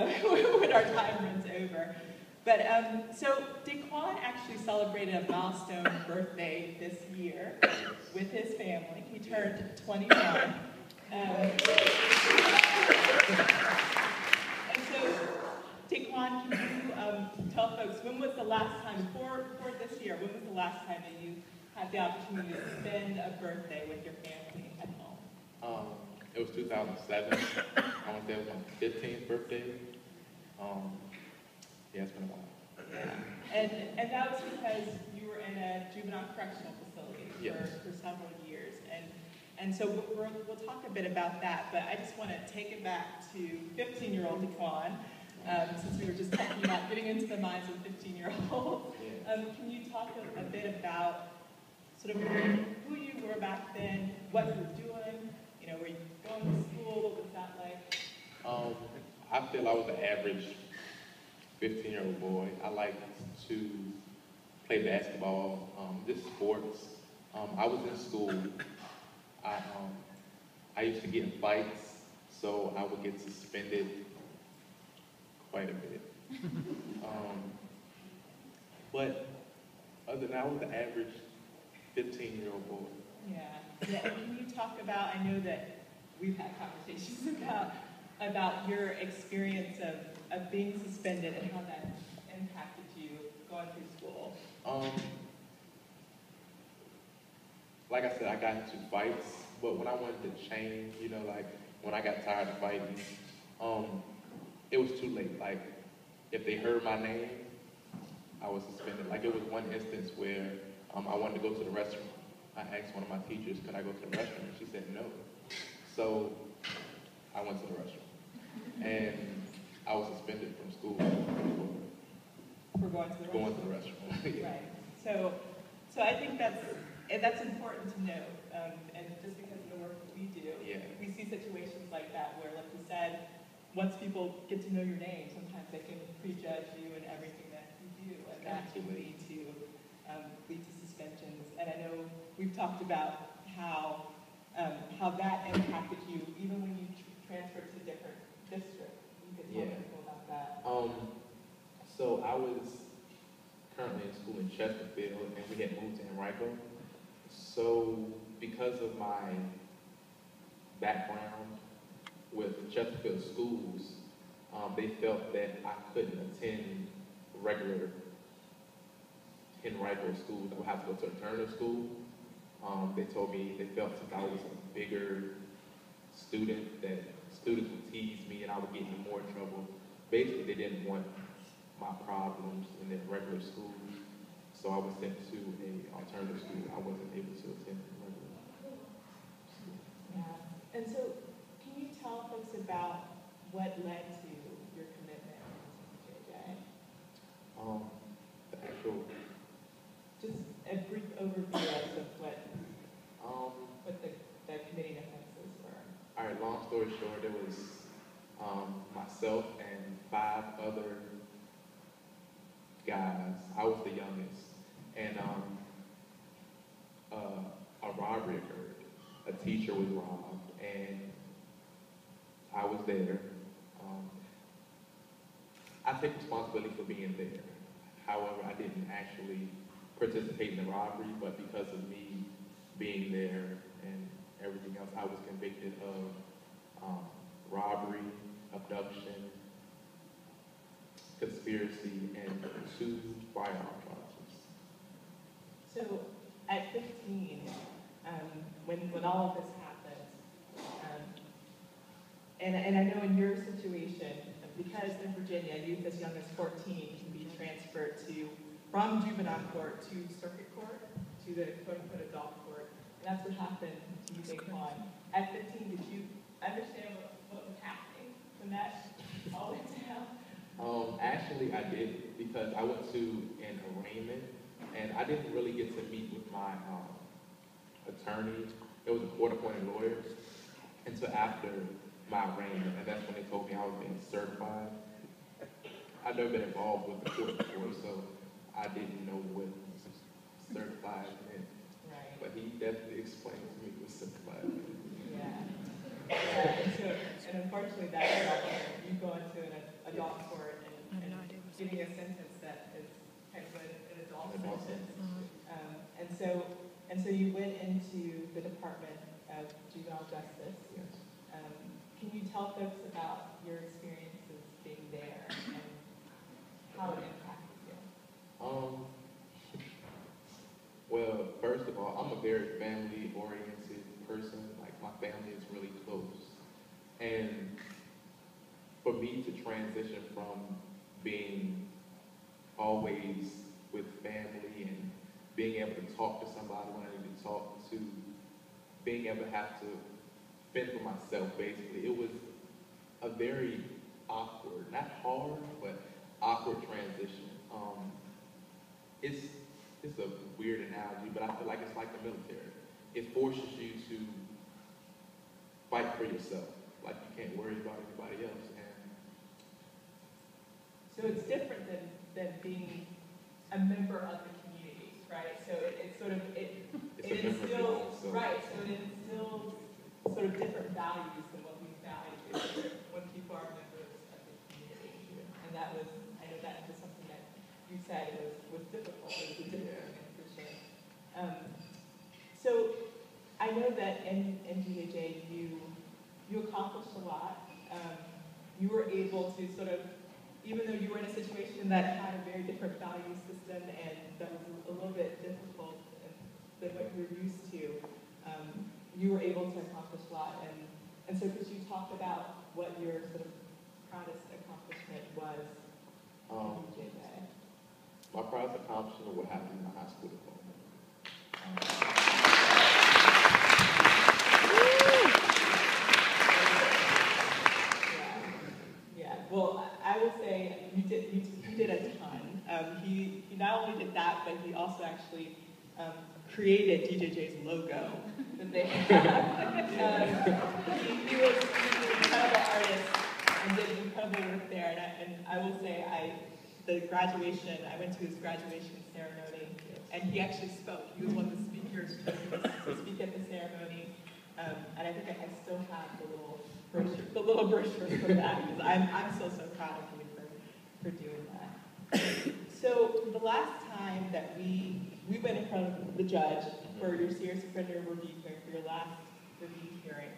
when our time runs over. But so Daquan actually celebrated a milestone birthday this year with his family. He turned 21. And so, Daquan, can you tell folks, when was the last time, before this year, when was the last time that you had the opportunity to spend a birthday with your family at home? It was 2007. I want to say it was my 15th birthday. Yeah, it's been a while. Yeah. And that was because you were in a juvenile correctional facility for several years. And so we'll talk a bit about that, but I just want to take it back to 15-year-old Daquan, since we were just talking about getting into the minds of 15-year-olds. Can you talk a bit about sort of who you were back then, what you were doing, were you going to school, what was that like? I feel I was the average 15-year-old boy. I liked to play basketball, just sports. I was in school. I used to get in fights, so I would get suspended quite a bit. But other than that, I was the average 15-year-old boy. Yeah. And can you talk about, I know that we've had conversations about your experience of being suspended and how that impacted you going through school. Like I said, I got into fights, but when I wanted to change, like when I got tired of fighting, it was too late. Like, if they heard my name, I was suspended. Like, it was one instance where I wanted to go to the restroom. I asked one of my teachers, could I go to the restroom? And she said no. So I went to the restroom. And I was suspended from school for going to the restroom. Yeah. Right. So I think that's important to note. And just because of the work that we do, we see situations like that where, like you said, once people get to know your name, sometimes they can prejudge you and everything that you do, and that can lead to suspensions. And I know we've talked about how that impacted you, even when you transferred to a different district. You could tell people about that. So I was currently in school in Chesterfield, and we had moved to Henrico. So because of my background with Chesterfield schools, they felt that I couldn't attend regular Henrico schools. I would have to go to a Turner school. They told me they felt since I was a bigger student that students would tease me and I would get in more trouble. Basically, they didn't want my problems in their regular schools. So I was sent to an alternative school. I wasn't able to attend regular school. Yeah. And so, can you tell folks about what led to your commitment to JJ? The actual... Just a brief overview of what the committing offenses were. All right, long story short, there was myself and 5 other guys. I was the youngest. And a robbery occurred. A teacher was robbed, and I was there. I take responsibility for being there. However, I didn't actually participate in the robbery, but because of me being there and everything else, I was convicted of robbery, abduction, conspiracy, and 2 firearm charges. So at 15, when all of this happened, and I know in your situation, because in Virginia, youth as young as 14 can be transferred from juvenile court to circuit court, to the quote-unquote adult court. And that's what happened to you, Daquan. At 15, did you understand what was happening when that all went down? Actually, I did, because I went to an arraignment, and I didn't really get to meet with my attorney. It was a court-appointed lawyer until after my arraignment, and that's when they told me I was being certified. I've never been involved with the court before, so I didn't know what certified meant. Right. But he definitely explained to me what certified meant. Yeah. And unfortunately, that's not fair. You go into an adult court and getting a sentence that is kind of an adult sentence. And so you went into the Department of Juvenile Justice. Yes. Can you tell folks about your experiences being there and how it impacted you? Well, first of all, I'm a very family-oriented person. Like, my family is really close. And for me to transition from being always with family and being able to talk to somebody when I need to talk to being able to have to fend for myself, basically, it was a very awkward, not hard, but awkward transition. It's a weird analogy, but I feel like it's like the military. It forces you to fight for yourself. Like, you can't worry about anybody else. And so it's different than being a member of the community, right? So it's sort of, it instills, right, so it instills sort of different values than what we value when people are members of the community. And that was, I know that was something that you said was difficult. It was a difficult transition. So I know that in GJJ you accomplished a lot. You were able to sort of, even though you were in a situation that had a very different value system and that was a little bit difficult than what you were used to, you were able to accomplish a lot. And so could you talk about what your sort of proudest accomplishment was in GJJ? my proudest accomplishment what happened in my high school diploma. Yeah. Well, I will say you did a ton. He not only did that, but he also actually created DJJ's logo that they have. He was an incredible artist and did incredible work there. And I will say, I went to his graduation ceremony, and he actually spoke. He was one of the speakers to speak at the ceremony. And I think I still have the little brochure for that, because I'm so proud of you for doing that. So the last time that we went in front of the judge for your serious offender review hearing, for your last review hearing,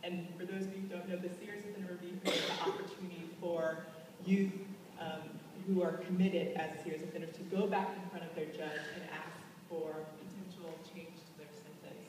and for those of you who don't know, the serious offender review hearing is the opportunity for youth who are committed as serious offenders to go back in front of their judge and ask for potential change to their sentence.